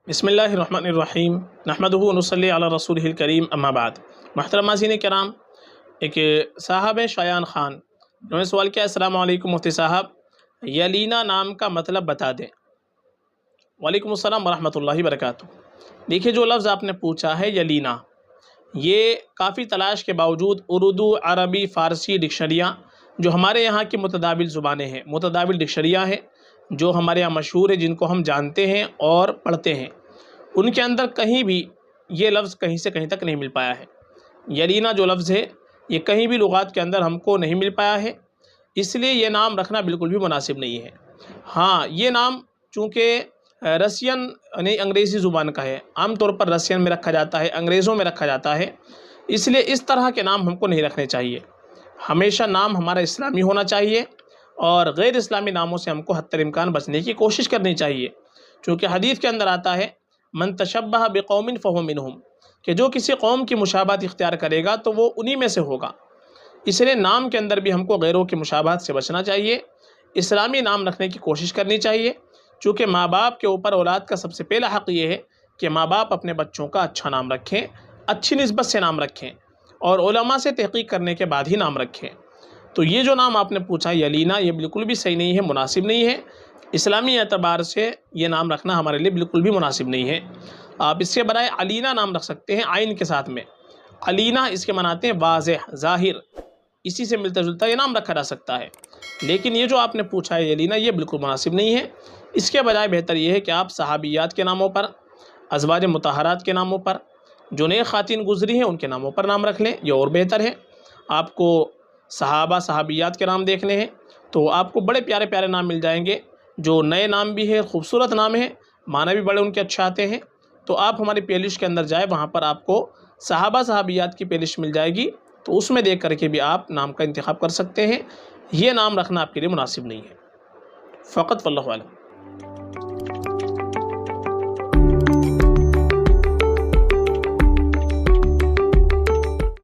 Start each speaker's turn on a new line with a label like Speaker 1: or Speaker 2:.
Speaker 1: بسم اللہ الرحمن الرحیم نحمدہ و نصلی علی رسولہ الکریم اما بعد۔ محترم ناظرین کرام، ایک صاحب شایان خان انہوں نے سوال کیا، السلام علیکم مفتی صاحب، یلینا نام کا مطلب بتا دیں۔ وعلیکم السلام ورحمۃ اللہ وبرکاتہ۔ دیکھیے، جو لفظ آپ نے پوچھا ہے یلینا، یہ کافی تلاش کے باوجود اردو، عربی، فارسی ڈکشنریاں جو ہمارے یہاں کی متداول زبانیں ہیں، متداول ڈکشنریاں ہیں جو ہمارے یہاں مشہور ہے، جن کو ہم جانتے ہیں اور پڑھتے ہیں، ان کے اندر کہیں بھی یہ لفظ کہیں سے کہیں تک نہیں مل پایا ہے۔ یلینا جو لفظ ہے یہ کہیں بھی لغات کے اندر ہم کو نہیں مل پایا ہے، اس لیے یہ نام رکھنا بالکل بھی مناسب نہیں ہے۔ ہاں، یہ نام چونکہ رسین یعنی انگریزی زبان کا ہے، عام طور پر رسین میں رکھا جاتا ہے، انگریزوں میں رکھا جاتا ہے، اس لیے اس طرح کے نام ہم کو نہیں رکھنے چاہیے۔ ہمیشہ نام ہمارا اسلامی ہونا چاہیے، اور غیر اسلامی ناموں سے ہم کو حتی الامکان بچنے کی کوشش کرنی چاہیے، چونکہ حدیث کے اندر آتا ہے من تشبہ بقوم فہو منہم، کہ جو کسی قوم کی مشابہت اختیار کرے گا تو وہ انہی میں سے ہوگا۔ اس لیے نام کے اندر بھی ہم کو غیروں کی مشابہت سے بچنا چاہیے، اسلامی نام رکھنے کی کوشش کرنی چاہیے، چونکہ ماں باپ کے اوپر اولاد کا سب سے پہلا حق یہ ہے کہ ماں باپ اپنے بچوں کا اچھا نام رکھیں، اچھی نسبت سے نام رکھیں، اور علماء سے تحقیق کرنے کے بعد ہی نام رکھیں۔ تو یہ جو نام آپ نے پوچھا یلینا، یہ بالکل بھی صحیح نہیں ہے، مناسب نہیں ہے، اسلامی اعتبار سے یہ نام رکھنا ہمارے لیے بالکل بھی مناسب نہیں ہے۔ آپ اس کے برائے علینا نام رکھ سکتے ہیں، عین کے ساتھ میں۔ علینا اس کے مناتے ہیں واضح، ظاہر، اسی سے ملتا جلتا یہ نام رکھا جا سکتا ہے، لیکن یہ جو آپ نے پوچھا ہے یلینا، یہ بالکل مناسب نہیں ہے۔ اس کے بجائے بہتر یہ ہے کہ آپ صحابیات کے ناموں پر، ازواج مطہرات کے ناموں پر، جو نیک خواتین گزری ہیں ان کے ناموں پر نام رکھ لیں، یہ اور بہتر ہے۔ آپ کو صحابہ صحابیات کے نام دیکھنے ہیں تو آپ کو بڑے پیارے پیارے نام مل جائیں گے، جو نئے نام بھی ہے، خوبصورت نام ہے، معنی بھی بڑے ان کے اچھے آتے ہیں۔ تو آپ ہماری پلے لسٹ کے اندر جائیں، وہاں پر آپ کو صحابہ صحابیات کی پلے لسٹ مل جائے گی، تو اس میں دیکھ کر کے بھی آپ نام کا انتخاب کر سکتے ہیں۔ یہ نام رکھنا آپ کے لیے مناسب نہیں ہے، فقط واللہ اعلم۔